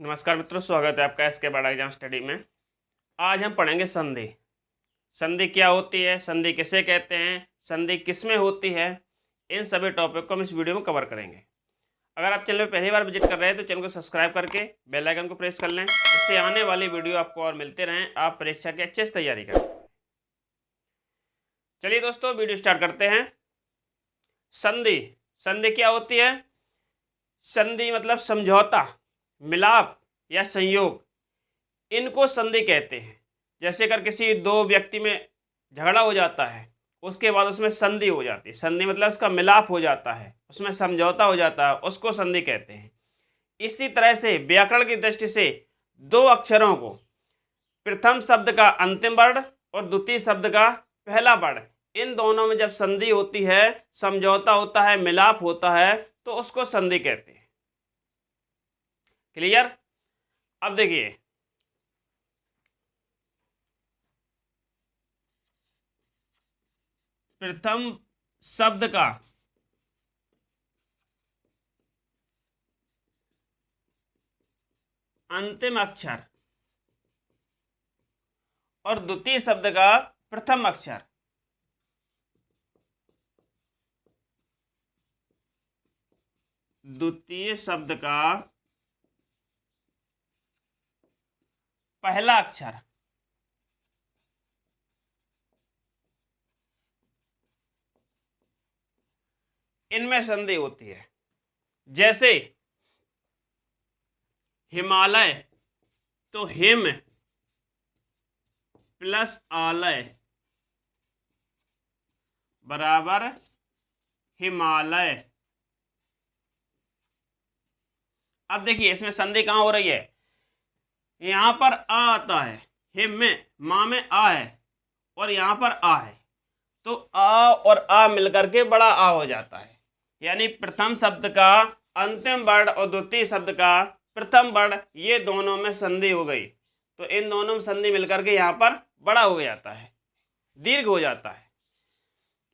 नमस्कार मित्रों, स्वागत है आपका एसके बाड़ा एग्जाम स्टडी में। आज हम पढ़ेंगे संधि। संधि क्या होती है, संधि किसे कहते हैं, संधि किस में होती है, इन सभी टॉपिक को हम इस वीडियो में कवर करेंगे। अगर आप चैनल पर पहली बार विजिट कर रहे हैं तो चैनल को सब्सक्राइब करके बेल आइकन को प्रेस कर लें, इससे आने वाली वीडियो आपको और मिलते रहें, आप परीक्षा की अच्छे से तैयारी करें। चलिए दोस्तों, वीडियो स्टार्ट करते हैं। संधि। संधि क्या होती है? संधि मतलब समझौता, मिलाप या संयोग, इनको संधि कहते हैं। जैसे अगर किसी दो व्यक्ति में झगड़ा हो जाता है, उसके बाद उसमें संधि हो जाती है। संधि मतलब उसका मिलाप हो जाता है, उसमें समझौता हो जाता है, उसको संधि कहते हैं। इसी तरह से व्याकरण की दृष्टि से दो अक्षरों को, प्रथम शब्द का अंतिम वर्ण और द्वितीय शब्द का पहला वर्ण, इन दोनों में जब संधि होती है, समझौता होता है, मिलाप होता है, तो उसको संधि कहते हैं। क्लियर? अब देखिए, प्रथम शब्द का अंतिम अक्षर और द्वितीय शब्द का प्रथम अक्षर, द्वितीय शब्द का पहला अक्षर, इनमें संधि होती है। जैसे हिमालय, तो हिम प्लस आलय बराबर हिमालय। अब देखिए, इसमें संधि कहाँ हो रही है? यहां पर आ आता है, हिम में, माँ में आ है, और यहां पर आ है, तो आ और आ मिलकर के बड़ा आ हो जाता है। यानी प्रथम शब्द का अंतिम वर्ण और द्वितीय शब्द का प्रथम वर्ण, ये दोनों में संधि हो गई, तो इन दोनों में संधि मिलकर के यहाँ पर बड़ा हो जाता है, दीर्घ हो जाता है।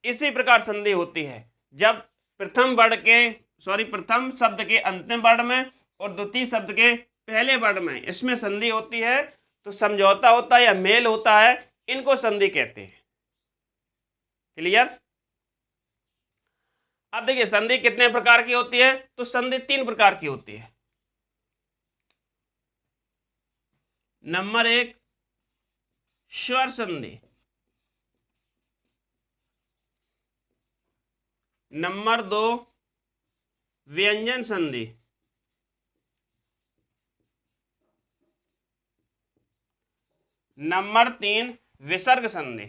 इसी प्रकार संधि होती है जब प्रथम शब्द के अंतिम वर्ण में और द्वितीय शब्द के पहले वर्ण में इसमें संधि होती है, तो समझौता होता है या मेल होता है, इनको संधि कहते हैं। क्लियर? अब देखिए, संधि कितने प्रकार की होती है? तो संधि 3 प्रकार की होती है। नंबर 1 स्वर संधि, नंबर 2 व्यंजन संधि, नंबर 3 विसर्ग संधि।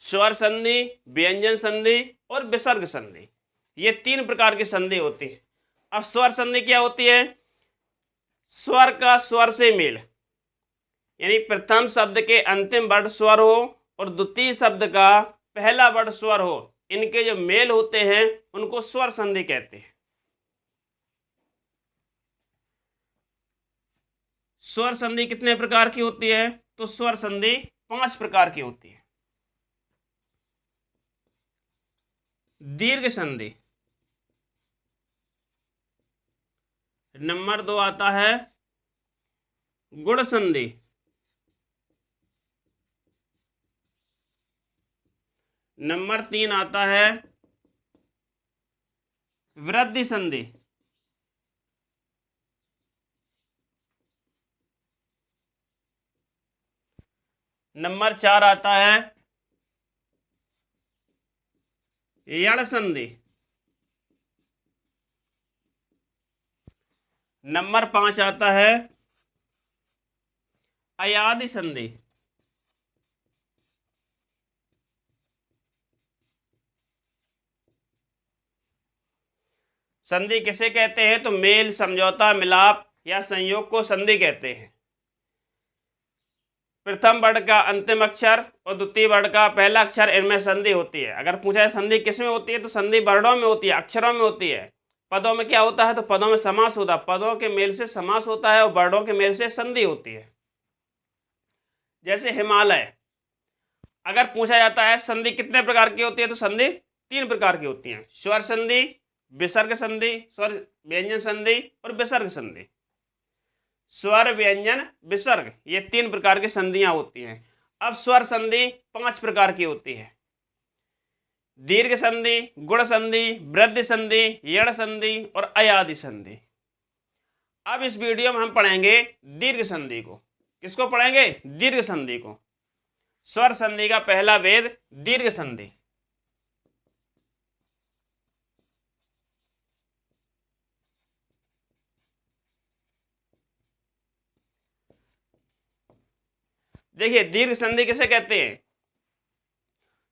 स्वर संधि, व्यंजन संधि और विसर्ग संधि, ये 3 प्रकार की संधि होती है। अब स्वर संधि क्या होती है? स्वर का स्वर से मेल, यानी प्रथम शब्द के अंतिम वर्ण स्वर हो और द्वितीय शब्द का पहला वर्ण स्वर हो, इनके जो मेल होते हैं उनको स्वर संधि कहते हैं। स्वर संधि कितने प्रकार की होती है? तो स्वर संधि 5 प्रकार की होती है। दीर्घ संधि, नंबर 2 आता है गुण संधि, नंबर 3 आता है वृद्धि संधि, नंबर 4 आता है यण संधि, नंबर 5 आता है अयादि संधि। संधि किसे कहते हैं? तो मेल, समझौता, मिलाप या संयोग को संधि कहते हैं। प्रथम वर्ण का अंतिम अक्षर और द्वितीय वर्ण का पहला अक्षर, इनमें संधि होती है। अगर पूछा है संधि किस में होती है, तो संधि वर्णों में होती है, अक्षरों में होती है। पदों में क्या होता है? तो पदों में समास होता है, पदों के मेल से समास होता है और वर्णों के मेल से संधि होती है। जैसे हिमालय, अगर पूछा जाता है संधि कितने प्रकार की होती है, तो संधि 3 प्रकार की होती हैं। स्वर संधि, विसर्ग संधि, स्वर व्यंजन संधि और विसर्ग संधि। स्वर व्यंजन विसर्ग, ये 3 प्रकार की संधियां होती हैं। अब स्वर संधि 5 प्रकार की होती है। दीर्घ संधि, गुण संधि, वृद्धि संधि, यण संधि और अयादि संधि। अब इस वीडियो में हम पढ़ेंगे दीर्घ संधि को। किसको पढ़ेंगे? दीर्घ संधि को। स्वर संधि का पहला भेद दीर्घ संधि। देखिए, दीर्घ संधि किसे कहते हैं?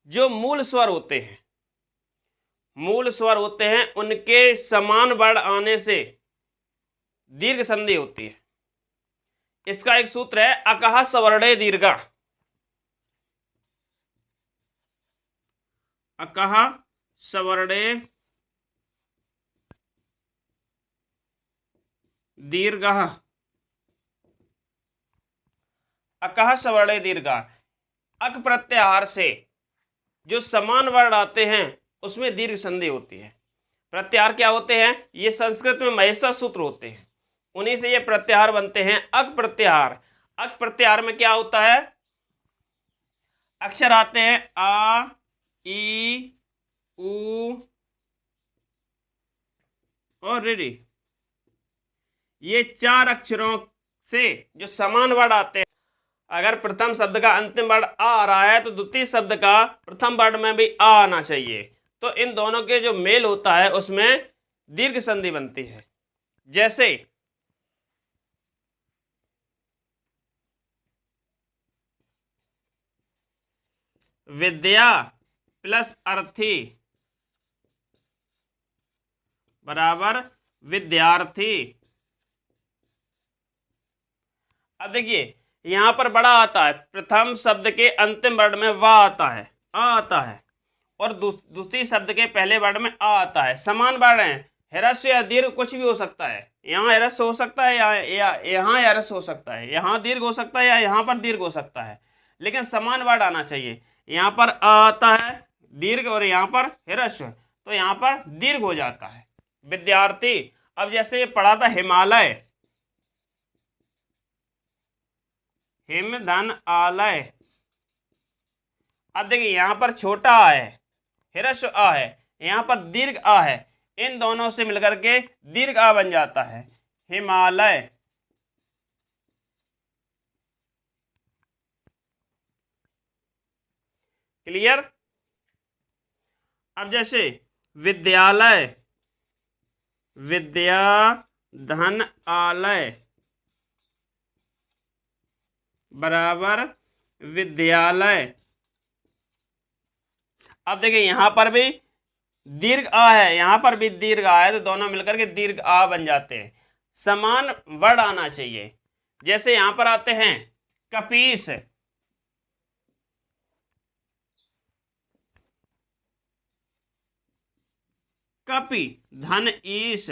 जो मूल स्वर होते हैं, मूल स्वर होते हैं, उनके समान वर्ण आने से दीर्घ संधि होती है। इसका एक सूत्र है अकह सवर्णे दीर्घा। अकह सवर्णे दीर्घः। अकह सवर्णे दीर्घा, अक प्रत्याहार से जो समान वर्ण आते हैं उसमें दीर्घ संधि होती है। प्रत्याहार क्या होते हैं? ये संस्कृत में महेशा सूत्र होते हैं, उन्हीं से ये प्रत्याहार बनते हैं। अक प्रत्याहार, अक प्रत्याहार में क्या होता है? अक्षर आते हैं आ, ई, उ और ऋ। ये 4 अक्षरों से जो समान वर्ण आते हैं, अगर प्रथम शब्द का अंतिम वर्ण आ रहा है तो द्वितीय शब्द का प्रथम वर्ण में भी आ आना चाहिए। तो इन दोनों के जो मेल होता है उसमें दीर्घ संधि बनती है। जैसे विद्या प्लस अर्थी बराबर विद्यार्थी। अब देखिए, यहां पर बड़ा आता है, प्रथम शब्द के अंतिम वर्ण में वा आता है, आ आता है, और दूसरी शब्द के पहले वर्ण में आ आता है। समान वर्ण है, ह्रस्व या दीर्घ कुछ भी हो सकता है। यहाँ ह्रस्व हो सकता है, यहाँ ह्रस्व हो सकता है, यहाँ दीर्घ हो सकता है, या यहाँ पर दीर्घ हो सकता है, लेकिन समान वर्ण आना चाहिए। यहाँ पर आ आता है दीर्घ और यहाँ पर ह्रस्व, तो यहाँ पर दीर्घ हो जाता है। विद्यार्थी, अब जैसे पढ़ा था हिमालय, हिम धन आलय। अब देखिए, यहां पर छोटा आ है, ह्रस्व आ है, यहां पर दीर्घ आ है, इन दोनों से मिलकर के दीर्घ आ बन जाता है, हिमालय। क्लियर? अब जैसे विद्यालय, विद्या धन आलय बराबर विद्यालय। अब देखिए, यहां पर भी दीर्घ आ है, यहां पर भी दीर्घ आ है, तो दोनों मिलकर के दीर्घ आ बन जाते हैं। समान वर्ण आना चाहिए। जैसे यहां पर आते हैं कपीस, कपि धन ईश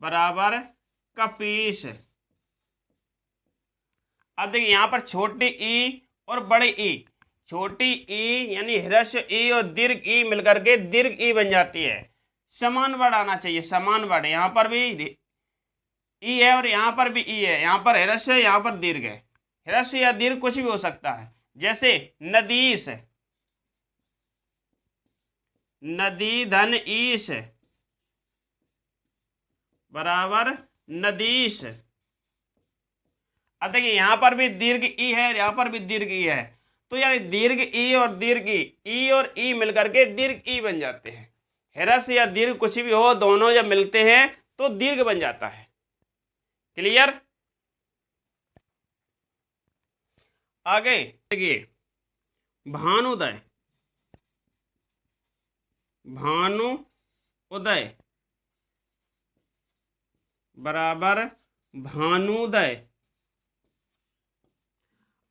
बराबर कपीस। अब देखिए, यहां पर छोटी ई और बड़ी ई, छोटी ई यानी ह्रस्व ई और दीर्घ ई मिलकर के दीर्घ ई बन जाती है। समान वर्ण आना चाहिए, समान वर्ण। यहाँ पर भी ई है और यहाँ पर भी ई है, यहाँ पर ह्रस्व है, यहाँ पर दीर्घ है। ह्रस्व या दीर्घ कुछ भी हो सकता है। जैसे नदीश, नदी धन ईश बराबर नदीश। अब देखिए, यहां पर भी दीर्घ ई है, यहां पर भी दीर्घ ई है, तो यानी दीर्घ ई और दीर्घ ई और ई मिलकर के दीर्घ ई बन जाते हैं। ह्रस्व या दीर्घ कुछ भी हो, दोनों जब मिलते हैं तो दीर्घ बन जाता है। क्लियर? आगे देखिए, भानुदय, भानु उदय बराबर भानुदय।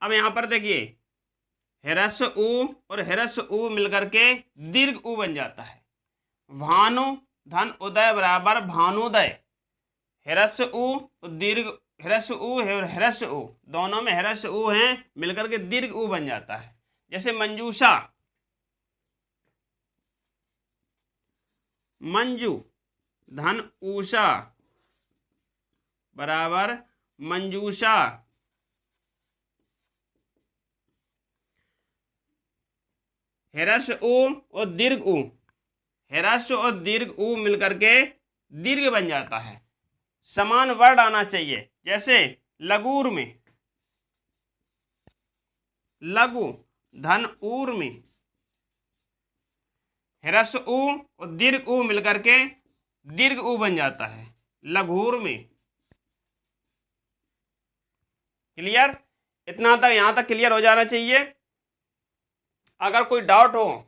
अब यहां पर देखिए, ह्रस्व उ और ह्रस्व उ मिलकर के दीर्घ उ बन जाता है। भानु धन उदय बराबर भानुदय। ह्रस्व उ दीर्घ ह्रस्व उ है और ह्रस्व उ, दोनों में ह्रस्व उ हैं, मिलकर के दीर्घ उ बन जाता है। जैसे मंजूषा, मंजू धन ऊषा बराबर मंजूषा। ह्रस्व उ और दीर्घ उ, ह्रस्व और दीर्घ उ मिलकर के दीर्घ बन जाता है। समान वर्ण आना चाहिए। जैसे लगूर में, लघु धन ऊर्मी, ह्रस्व उ और दीर्घ उ मिलकर के दीर्घ उ बन जाता है, लघूर में। क्लियर? इतना तक, यहां तक क्लियर हो जाना चाहिए। अगर कोई डाउट हो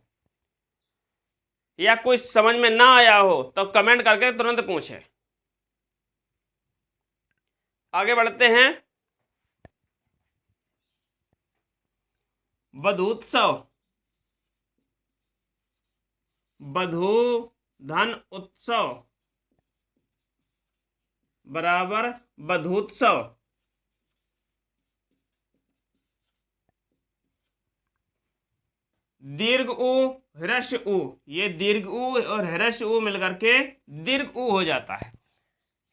या कोई समझ में ना आया हो तो कमेंट करके तुरंत पूछे। आगे बढ़ते हैं। वधूत्सव, वधू धन उत्सव बराबर वधूत्सव। दीर्घ उ ह्रस्व उ, ये दीर्घ उ और ह्रस्व उ मिलकर के दीर्घ उ हो जाता है।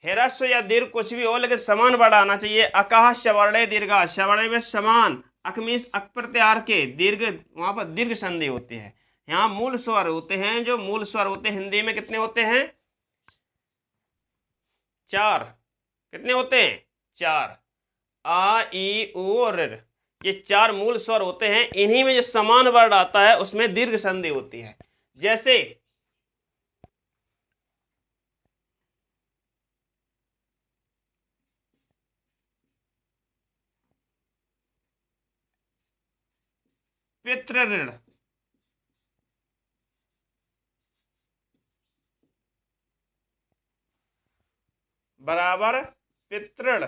ह्रस्व या दीर्घ कुछ भी हो लेकिन समान वर्ण आना चाहिए। अकाह शवर्णे दीर्घा, शवर्णे में समान, अकमीस अक प्रत्याहार के दीर्घ, वहां पर दीर्घ संधि होती है। यहाँ मूल स्वर होते हैं, जो मूल स्वर होते हैं हिंदी में कितने होते हैं? 4। कितने होते हैं? 4। आ ई उ और ऋ, ये 4 मूल स्वर होते हैं। इन्हीं में जो समान वर्ण आता है उसमें दीर्घ संधि होती है। जैसे पितृ ऋण, बराबर पितृण।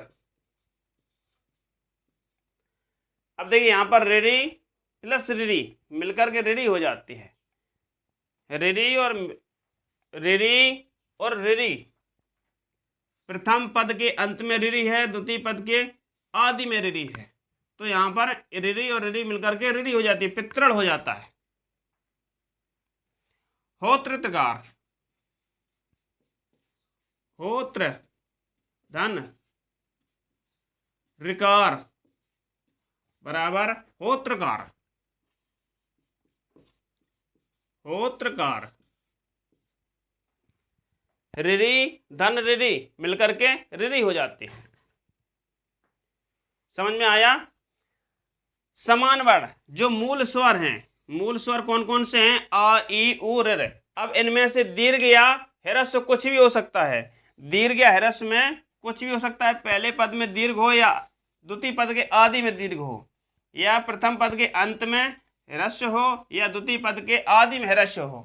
अब देखिए यहां पर ऋणी प्लस ऋणी मिलकर के ऋणी हो जाती है। ऋणी और ऋणी, प्रथम पद के अंत में ऋणी है, द्वितीय पद के आदि में ऋणी है, तो यहां पर ऋणी और ऋणी मिलकर के ऋणी हो जाती है, पितृण हो जाता है। होत्रकार, होत्र धन ऋकार बराबर होत्रकार, होत्रकार। ऋरी धन ऋरी मिलकर के ऋरी हो जाती है। समझ में आया? समान वर्ण जो मूल स्वर हैं, मूल स्वर कौन कौन से हैं? आ ई उ ऋ। अब इनमें से दीर्घ या ह्रस्व कुछ भी हो सकता है। दीर्घ या ह्रस्व में कुछ भी हो सकता है। पहले पद में दीर्घ हो या द्वितीय पद के आदि में दीर्घ हो, या प्रथम पद के अंत में ह्रस्व हो या द्वितीय पद के आदि में ह्रस्व हो।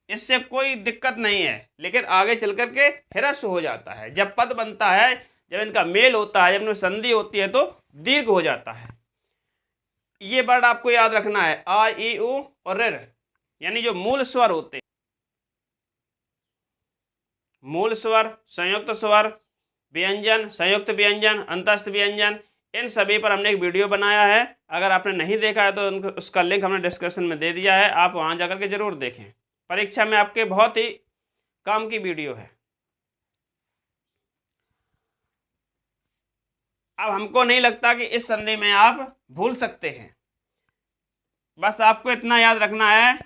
इससे कोई दिक्कत नहीं है, लेकिन आगे चल करके ह्रस्व हो जाता है। जब पद बनता है, जब इनका मेल होता है, जब इनमें संधि होती है तो दीर्घ हो जाता है। ये वर्ड आपको याद रखना है, आ ई उ और ऋ, यानी जो मूल स्वर होते हैं, मूल स्वर, संयुक्त स्वर, व्यंजन, संयुक्त व्यंजन, अंतस्थ व्यंजन, इन सभी पर हमने एक वीडियो बनाया है। अगर आपने नहीं देखा है तो उसका लिंक हमने डिस्क्रिप्शन में दे दिया है, आप वहां जाकर के जरूर देखें। परीक्षा में आपके बहुत ही काम की वीडियो है। अब हमको नहीं लगता कि इस संधि में आप भूल सकते हैं। बस आपको इतना याद रखना है,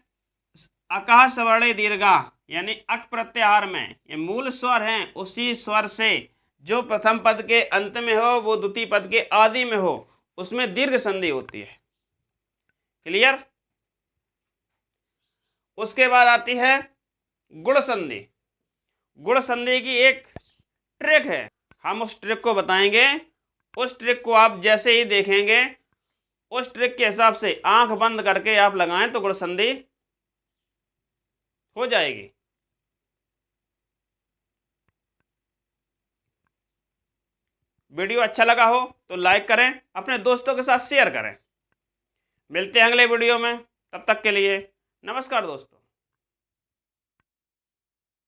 अकाह सवर्णे दीर्घा, यानी अक प्रत्याहार में ये मूल स्वर हैं, उसी स्वर से जो प्रथम पद के अंत में हो वो द्वितीय पद के आदि में हो, उसमें दीर्घ संधि होती है। क्लियर? उसके बाद आती है गुण संधि। गुण संधि की एक ट्रिक है, हम उस ट्रिक को बताएंगे। उस ट्रिक को आप जैसे ही देखेंगे, उस ट्रिक के हिसाब से आंख बंद करके आप लगाएं तो गुण संधि हो जाएगी। वीडियो अच्छा लगा हो तो लाइक करें, अपने दोस्तों के साथ शेयर करें। मिलते हैं अगले वीडियो में, तब तक के लिए नमस्कार दोस्तों।